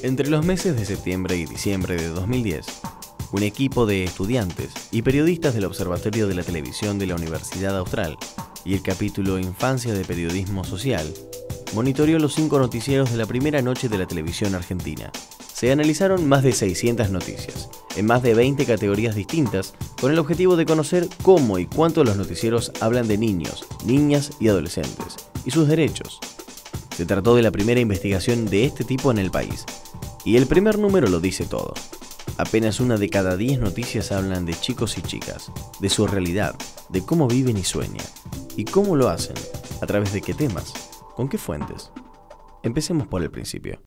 Entre los meses de septiembre y diciembre de 2010, un equipo de estudiantes y periodistas del Observatorio de la Televisión de la Universidad Austral y el capítulo Infancia de Periodismo Social monitoreó los 5 noticieros de la primera noche de la televisión argentina. Se analizaron más de 600 noticias, en más de 20 categorías distintas, con el objetivo de conocer cómo y cuánto los noticieros hablan de niños, niñas y adolescentes, y sus derechos. Se trató de la primera investigación de este tipo en el país, y el primer número lo dice todo. Apenas 1 de cada 10 noticias hablan de chicos y chicas, de su realidad, de cómo viven y sueñan. ¿Y cómo lo hacen? ¿A través de qué temas? ¿Con qué fuentes? Empecemos por el principio.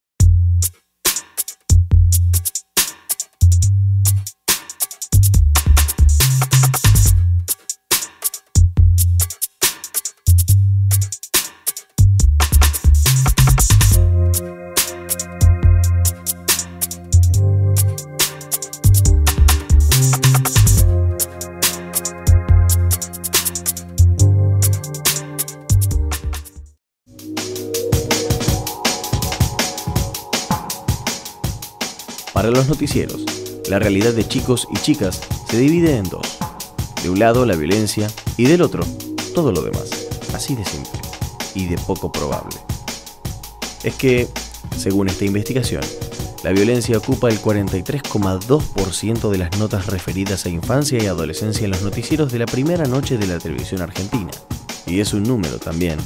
Para los noticieros, la realidad de chicos y chicas se divide en dos. De un lado la violencia y del otro todo lo demás. Así de simple y de poco probable. Es que, según esta investigación, la violencia ocupa el 43,2% de las notas referidas a infancia y adolescencia en los noticieros de la primera noche de la televisión argentina. Y es un número también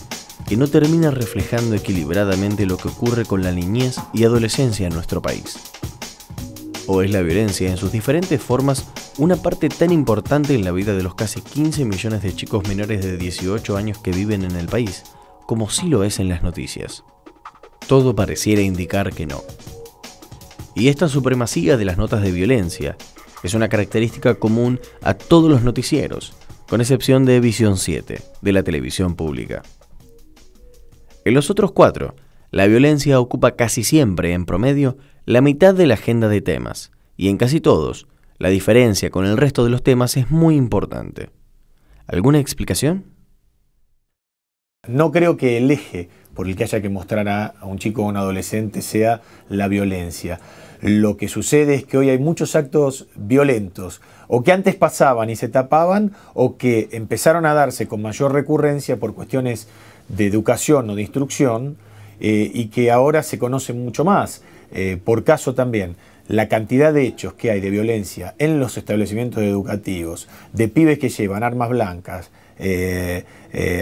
que no termina reflejando equilibradamente lo que ocurre con la niñez y adolescencia en nuestro país. ¿O es la violencia en sus diferentes formas una parte tan importante en la vida de los casi 15 millones de chicos menores de 18 años que viven en el país, como sí lo es en las noticias? Todo pareciera indicar que no. Y esta supremacía de las notas de violencia es una característica común a todos los noticieros, con excepción de Visión 7, de la televisión pública. En los otros 4, la violencia ocupa casi siempre, en promedio, la mitad de la agenda de temas, y en casi todos, la diferencia con el resto de los temas es muy importante. ¿Alguna explicación? No creo que el eje por el que haya que mostrar a un chico o a un adolescente sea la violencia. Lo que sucede es que hoy hay muchos actos violentos, o que antes pasaban y se tapaban, o que empezaron a darse con mayor recurrencia por cuestiones de educación o de instrucción, y que ahora se conocen mucho más. Por caso también, la cantidad de hechos que hay de violencia en los establecimientos educativos, de pibes que llevan armas blancas,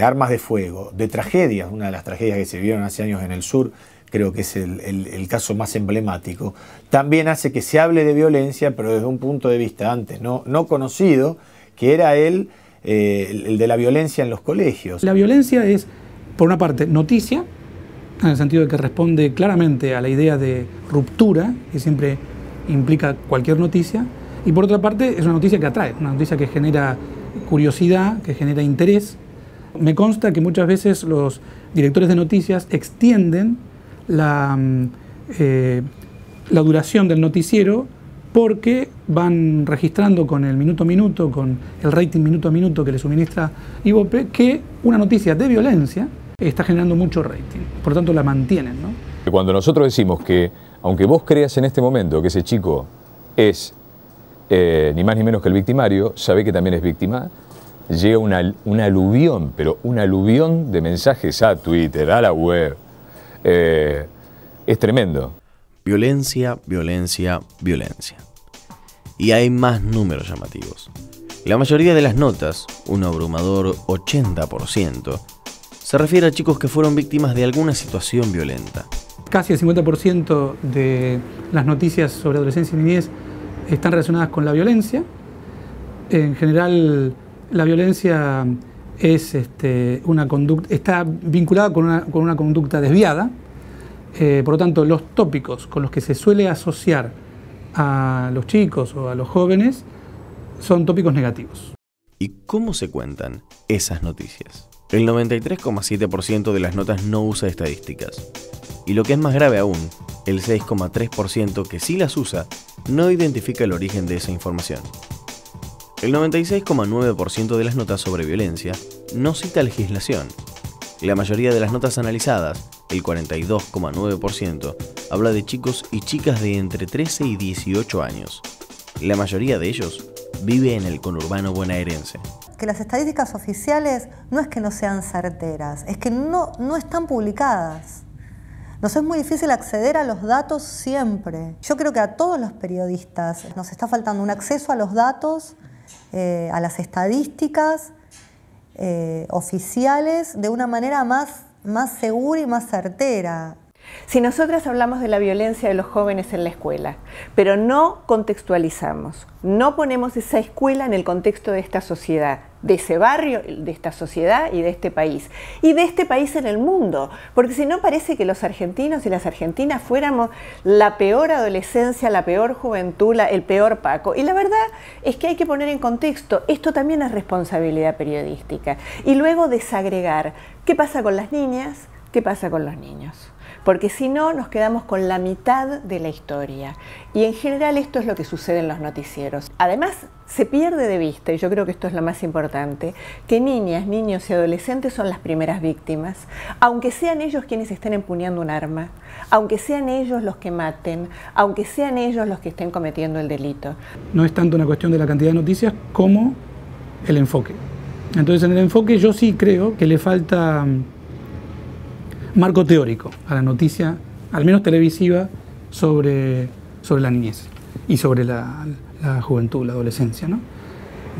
armas de fuego, de tragedias, una de las tragedias que se vivieron hace años en el sur, creo que es el caso más emblemático, también hace que se hable de violencia, pero desde un punto de vista antes no conocido, que era el de la violencia en los colegios. La violencia es, por una parte, noticia, en el sentido de que responde claramente a la idea de ruptura, que siempre implica cualquier noticia, y por otra parte es una noticia que atrae, una noticia que genera curiosidad, que genera interés. Me consta que muchas veces los directores de noticias extienden la duración del noticiero porque van registrando con el minuto a minuto, con el rating minuto a minuto que le suministra Ibope, que una noticia de violencia está generando mucho rating, por lo tanto la mantienen, ¿no? Cuando nosotros decimos que, aunque vos creas en este momento que ese chico es ni más ni menos que el victimario, sabe que también es víctima, llega una aluvión, pero un aluvión de mensajes a Twitter, a la web. Es tremendo. Violencia, violencia, violencia. Y hay más números llamativos. La mayoría de las notas, un abrumador 80%, se refiere a chicos que fueron víctimas de alguna situación violenta. Casi el 50% de las noticias sobre adolescencia y niñez están relacionadas con la violencia. En general, la violencia es una conducta, está vinculada con una conducta desviada. Por lo tanto, los tópicos con los que se suele asociar a los chicos o a los jóvenes son tópicos negativos. ¿Y cómo se cuentan esas noticias? El 93,7% de las notas no usa estadísticas. Y lo que es más grave aún, el 6,3% que sí las usa no identifica el origen de esa información. El 96,9% de las notas sobre violencia no cita legislación La mayoría de las notas analizadas, el 42,9%, habla de chicos y chicas de entre 13 y 18 años. La mayoría de ellos vive en el conurbano bonaerense. Que las estadísticas oficiales no es que no sean certeras, es que no están publicadas. Nos es muy difícil acceder a los datos siempre. Yo creo que a todos los periodistas nos está faltando un acceso a los datos, a las estadísticas oficiales de una manera más segura y más certera. Si nosotras hablamos de la violencia de los jóvenes en la escuela, pero no contextualizamos, no ponemos esa escuela en el contexto de esta sociedad, de ese barrio, de esta sociedad y de este país en el mundo, porque si no parece que los argentinos y las argentinas fuéramos la peor adolescencia, la peor juventud, el peor Paco. Y la verdad es que hay que poner en contexto, esto también es responsabilidad periodística, y luego desagregar qué pasa con las niñas, qué pasa con los niños. Porque si no, nos quedamos con la mitad de la historia. Y en general esto es lo que sucede en los noticieros. Además, se pierde de vista, y yo creo que esto es lo más importante, que niñas, niños y adolescentes son las primeras víctimas, aunque sean ellos quienes estén empuñando un arma, aunque sean ellos los que maten, aunque sean ellos los que estén cometiendo el delito. No es tanto una cuestión de la cantidad de noticias como el enfoque. Entonces, en el enfoque yo sí creo que le falta marco teórico a la noticia, al menos televisiva, sobre la niñez y sobre la juventud, la adolescencia, ¿no?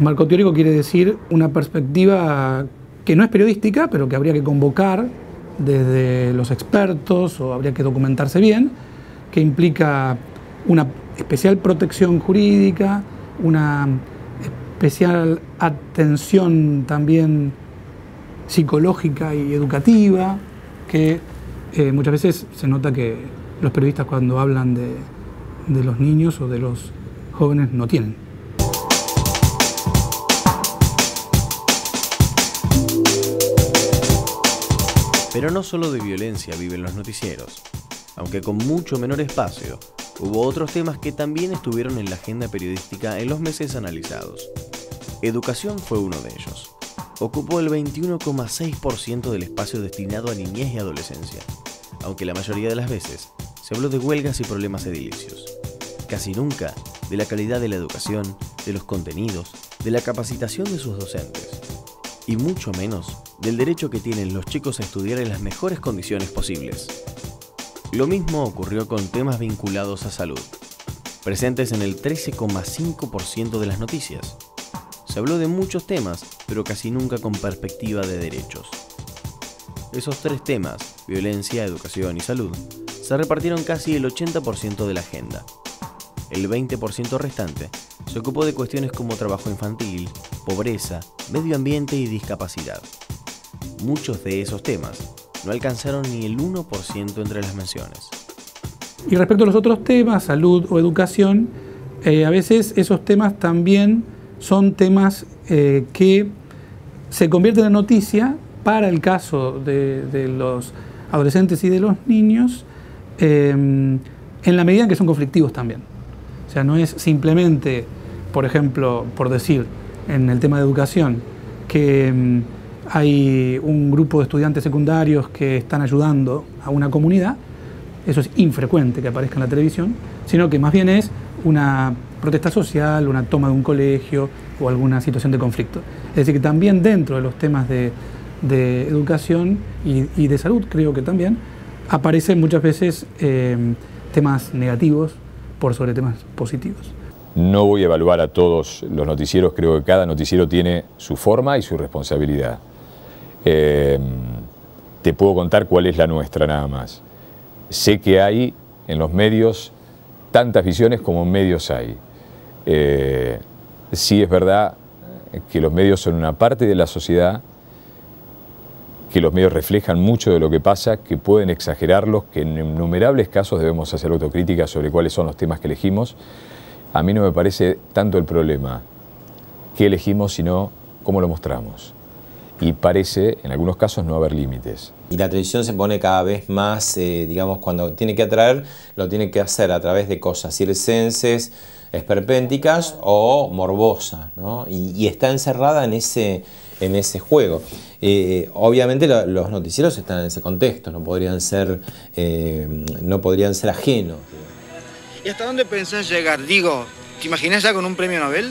Marco teórico quiere decir una perspectiva que no es periodística, pero que habría que convocar desde los expertos, o habría que documentarse bien, que implica una especial protección jurídica, una especial atención también psicológica y educativa, que muchas veces se nota que los periodistas, cuando hablan de los niños o de los jóvenes, no tienen. Pero no solo de violencia viven los noticieros. Aunque con mucho menor espacio, hubo otros temas que también estuvieron en la agenda periodística en los meses analizados. Educación fue uno de ellos. Ocupó el 21,6% del espacio destinado a niñez y adolescencia, aunque la mayoría de las veces se habló de huelgas y problemas edilicios. Casi nunca de la calidad de la educación, de los contenidos, de la capacitación de sus docentes, y mucho menos del derecho que tienen los chicos a estudiar en las mejores condiciones posibles. Lo mismo ocurrió con temas vinculados a salud, presentes en el 13,5% de las noticias. Se habló de muchos temas, pero casi nunca con perspectiva de derechos. Esos tres temas, violencia, educación y salud, se repartieron casi el 80% de la agenda. El 20% restante se ocupó de cuestiones como trabajo infantil, pobreza, medio ambiente y discapacidad. Muchos de esos temas no alcanzaron ni el 1% entre las menciones. Y respecto a los otros temas, salud o educación, a veces esos temas también son temas que se convierten en noticia para el caso de los adolescentes y de los niños, en la medida en que son conflictivos también. O sea, no es simplemente, por ejemplo, por decir, en el tema de educación, que hay un grupo de estudiantes secundarios que están ayudando a una comunidad. Eso es infrecuente que aparezca en la televisión, sino que más bien es una protesta social, una toma de un colegio o alguna situación de conflicto. Es decir, que también dentro de los temas de educación y de salud, creo que también, aparecen muchas veces temas negativos por sobre temas positivos. No voy a evaluar a todos los noticieros, creo que cada noticiero tiene su forma y su responsabilidad. Te puedo contar cuál es la nuestra nada más. Sé que hay en los medios tantas visiones como medios hay. Sí es verdad que los medios son una parte de la sociedad, que los medios reflejan mucho de lo que pasa, que pueden exagerarlos, que en innumerables casos debemos hacer autocrítica sobre cuáles son los temas que elegimos. A mí no me parece tanto el problema qué elegimos, sino cómo lo mostramos. Y parece, en algunos casos, no haber límites. Y la televisión se pone cada vez más, digamos, cuando tiene que atraer, lo tiene que hacer a través de cosas circenses, esperpénticas o morbosas, ¿no? Y está encerrada en ese en ese juego. Obviamente los noticieros están en ese contexto, no podrían ser ajenos. ¿Y hasta dónde pensás llegar? Digo, ¿te imaginas ya con un premio Nobel?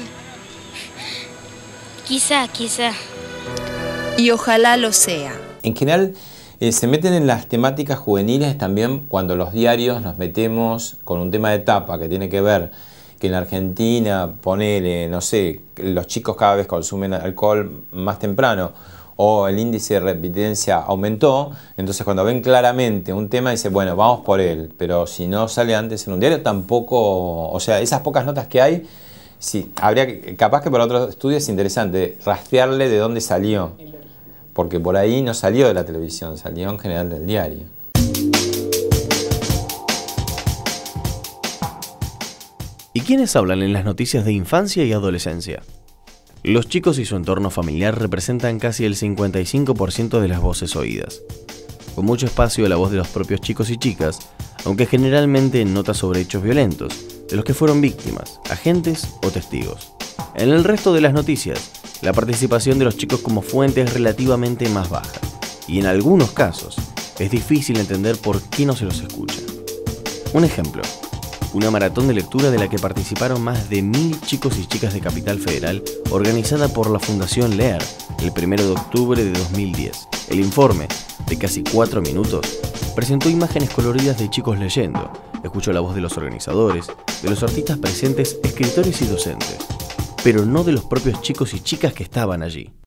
Quizá. Y ojalá lo sea. En general, se meten en las temáticas juveniles también cuando los diarios nos metemos con un tema de tapa que tiene que ver que en la Argentina, ponele, no sé, los chicos cada vez consumen alcohol más temprano o el índice de reincidencia aumentó, entonces cuando ven claramente un tema dicen, bueno, vamos por él, pero si no sale antes en un diario tampoco, o sea, esas pocas notas que hay, sí, habría que, capaz que para otros estudios es interesante rastrearle de dónde salió, porque por ahí no salió de la televisión, salió en general del diario. ¿Y quiénes hablan en las noticias de infancia y adolescencia? Los chicos y su entorno familiar representan casi el 55% de las voces oídas. Con mucho espacio a la voz de los propios chicos y chicas, aunque generalmente en notas sobre hechos violentos, de los que fueron víctimas, agentes o testigos. En el resto de las noticias, la participación de los chicos como fuente es relativamente más baja, y en algunos casos es difícil entender por qué no se los escucha. Un ejemplo. Una maratón de lectura de la que participaron más de 1000 chicos y chicas de Capital Federal, organizada por la Fundación Leer, el 1 de octubre de 2010. El informe, de casi 4 minutos, presentó imágenes coloridas de chicos leyendo, escuchó la voz de los organizadores, de los artistas presentes, escritores y docentes, pero no de los propios chicos y chicas que estaban allí.